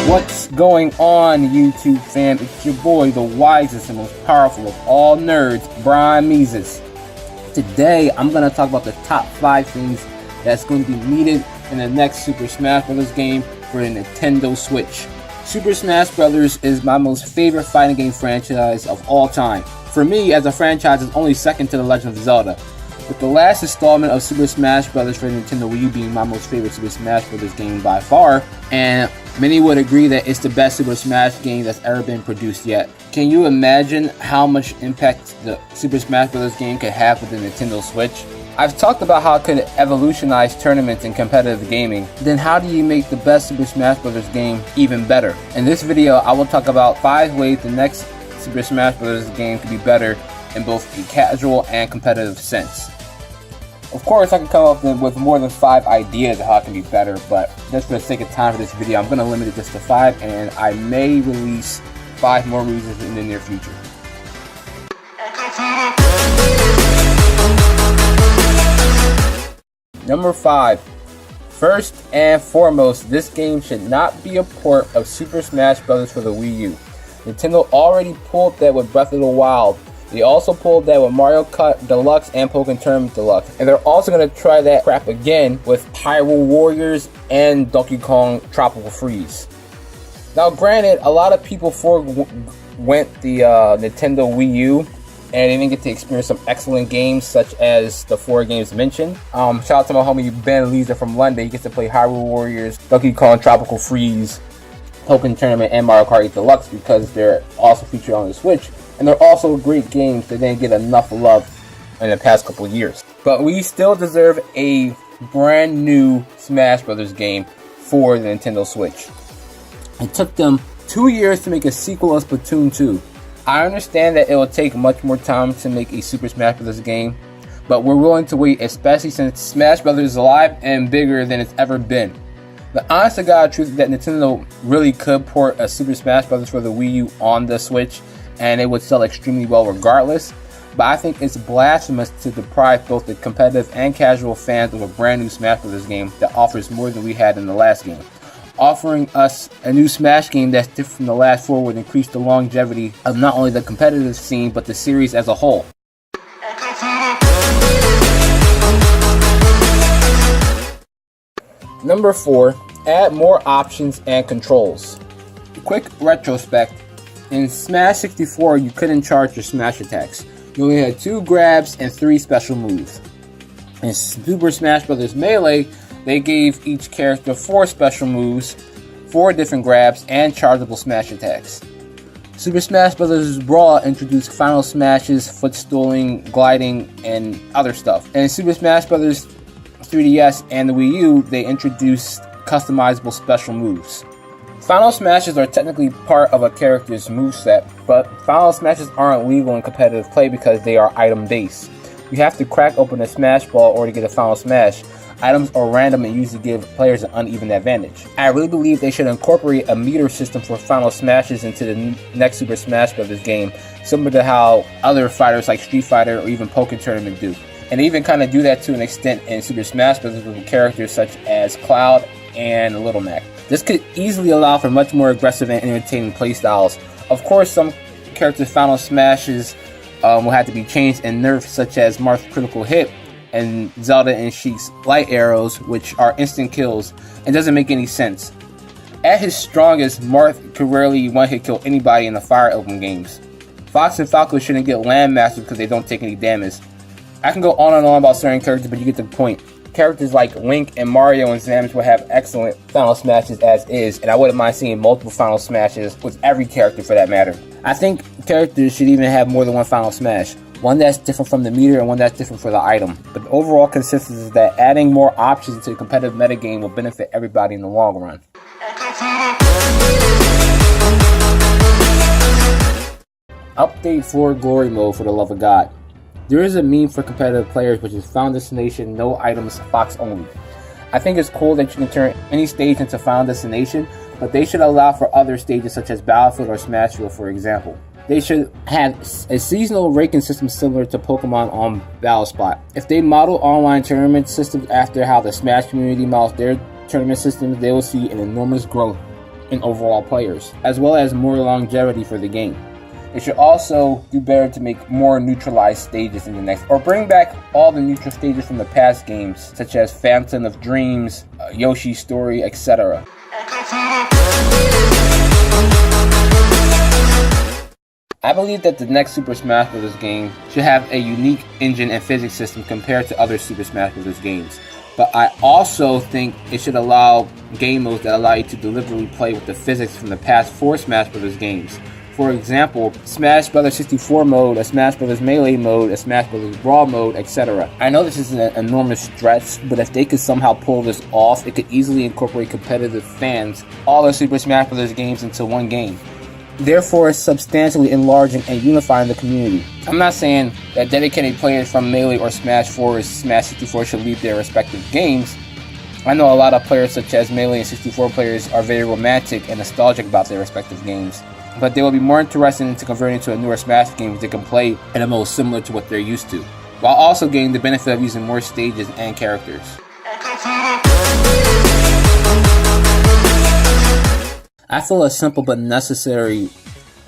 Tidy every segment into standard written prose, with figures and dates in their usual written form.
What's going on, YouTube fam? It's your boy, the wisest and most powerful of all nerds, Brian Meezus. Today, I'm going to talk about the top 5 things that's going to be needed in the next Super Smash Bros. Game for the Nintendo Switch. Super Smash Bros. Is my most favorite fighting game franchise of all time. For me, as a franchise, it's only second to The Legend of Zelda, with the last installment of Super Smash Bros. For Nintendo Wii U being my most favorite Super Smash Bros. Game by far, and many would agree that it's the best Super Smash game that's ever been produced yet. Can you imagine how much impact the Super Smash Bros. Game could have with the Nintendo Switch? I've talked about how it could revolutionize tournaments and competitive gaming. Then how do you make the best Super Smash Bros. Game even better? In this video, I will talk about 5 ways the next Super Smash Bros. Game could be better in both a casual and competitive sense. Of course, I can come up with more than 5 ideas of how it can be better, but just for the sake of time for this video, I'm going to limit it just to 5, and I may release 5 more reasons in the near future. Number 5. First and foremost, this game should not be a port of Super Smash Bros. For the Wii U. Nintendo already pulled that with Breath of the Wild. They also pulled that with Mario Kart Deluxe and Pokken Tournament Deluxe. And they're also going to try that crap again with Hyrule Warriors and Donkey Kong Tropical Freeze. Now granted, a lot of people went the Nintendo Wii U and they didn't get to experience some excellent games such as the 4 games mentioned. Shout out to my homie Ben Lisa from London. He gets to play Hyrule Warriors, Donkey Kong Tropical Freeze, Pokken Tournament, and Mario Kart 8 Deluxe because they're also featured on the Switch. And they're also great games that didn't get enough love in the past couple of years. But we still deserve a brand new Smash Bros. Game for the Nintendo Switch. It took them 2 years to make a sequel of Splatoon 2. I understand that it will take much more time to make a Super Smash Bros. Game, but we're willing to wait, especially since Smash Bros. Is alive and bigger than it's ever been. The honest to God truth is that Nintendo really could port a Super Smash Bros. For the Wii U on the Switch, and it would sell extremely well regardless, but I think it's blasphemous to deprive both the competitive and casual fans of a brand new Smash Bros. Game that offers more than we had in the last game. Offering us a new Smash game that's different from the last 4 would increase the longevity of not only the competitive scene, but the series as a whole. Number 4, add more options and controls. Quick retrospect. In Smash 64, you couldn't charge your smash attacks. You only had 2 grabs and 3 special moves. In Super Smash Bros. Melee, they gave each character 4 special moves, 4 different grabs, and chargeable smash attacks. Super Smash Bros. Brawl introduced final smashes, footstalling, gliding, and other stuff. And in Super Smash Bros. 3DS and the Wii U, they introduced customizable special moves. Final Smashes are technically part of a character's moveset, but Final Smashes aren't legal in competitive play because they are item-based. You have to crack open a Smash Ball or to get a Final Smash. Items are random and usually give players an uneven advantage. I really believe they should incorporate a meter system for Final Smashes into the next Super Smash Bros. Game, similar to how other fighters like Street Fighter or even Pokken Tournament do. And they even kind of do that to an extent in Super Smash Bros. With characters such as Cloud and Little Mac. This could easily allow for much more aggressive and entertaining playstyles. Of course, some characters' Final Smashes will have to be changed and nerfed, such as Marth's Critical Hit and Zelda and Sheik's Light Arrows, which are instant kills and doesn't make any sense. At his strongest, Marth could rarely one-hit kill anybody in the Fire Emblem games. Fox and Falco shouldn't get Landmaster because they don't take any damage. I can go on and on about certain characters, but you get the point. Characters like Link and Mario and Samus will have excellent Final Smashes as is, and I wouldn't mind seeing multiple Final Smashes with every character for that matter. I think characters should even have more than one Final Smash, one that's different from the meter and one that's different for the item. But the overall consensus is that adding more options to the competitive metagame will benefit everybody in the long run. Update for Glory Mode, for the love of God. There is a meme for competitive players which is Final Destination, no items, Fox only. I think it's cool that you can turn any stage into Final Destination, but they should allow for other stages such as Battlefield or Smashville, for example. They should have a seasonal ranking system similar to Pokemon on Battlespot. If they model online tournament systems after how the Smash community models their tournament systems, they will see an enormous growth in overall players, as well as more longevity for the game. It should also do better to make more neutralized stages in the next, or bring back all the neutral stages from the past games, such as Phantom of Dreams, Yoshi's Story, etc. I believe that the next Super Smash Bros. Game should have a unique engine and physics system compared to other Super Smash Bros. Games. But I also think it should allow game modes that allow you to deliberately play with the physics from the past 4 Smash Bros. Games. For example, Smash Bros. 64 mode, a Smash Bros. Melee mode, a Smash Bros. Brawl mode, etc. I know this is an enormous stretch, but if they could somehow pull this off, it could easily incorporate competitive fans, all the Super Smash Bros. Games into one game, therefore substantially enlarging and unifying the community. I'm not saying that dedicated players from Melee or Smash 4 or Smash 64 should leave their respective games. I know a lot of players such as Melee and 64 players are very romantic and nostalgic about their respective games, but they will be more interested into converting to a newer Smash game which they can play in a mode similar to what they're used to, while also getting the benefit of using more stages and characters. I feel a simple but necessary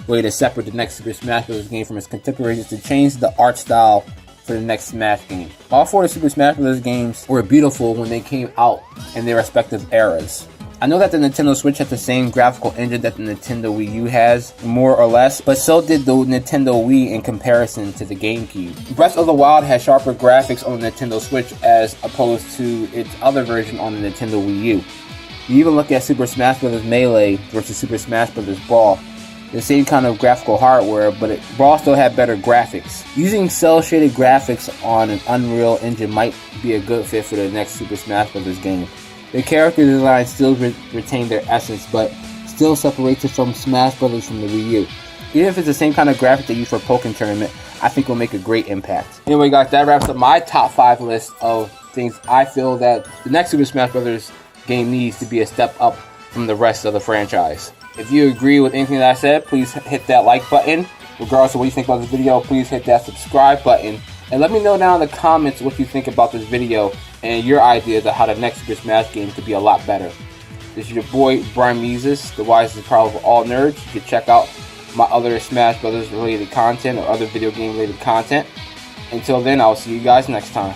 way to separate the next Super Smash Bros. Game from its contemporaries is to change the art style for the next Smash game. All 4 of the Super Smash Bros. Games were beautiful when they came out in their respective eras. I know that the Nintendo Switch has the same graphical engine that the Nintendo Wii U has, more or less, but so did the Nintendo Wii in comparison to the GameCube. Breath of the Wild has sharper graphics on the Nintendo Switch as opposed to its other version on the Nintendo Wii U. You even look at Super Smash Bros. Melee versus Super Smash Bros. Brawl. The same kind of graphical hardware, but Brawl still had better graphics. Using cel-shaded graphics on an Unreal Engine might be a good fit for the next Super Smash Bros. Game. The character design still retain their essence, but still separates it from Smash Bros. From the Wii U. Even if it's the same kind of graphic they use for Pokken Tournament, I think will make a great impact. Anyway guys, that wraps up my top 5 list of things I feel that the next Super Smash Bros. Game needs to be a step up from the rest of the franchise. If you agree with anything that I said, please hit that like button. Regardless of what you think about this video, please hit that subscribe button. And let me know down in the comments what you think about this video and your ideas of how the next Super Smash game could be a lot better. This is your boy, Brian Meezus, the wisest problem of all nerds. You can check out my other Smash Brothers related content or other video game related content. Until then, I'll see you guys next time.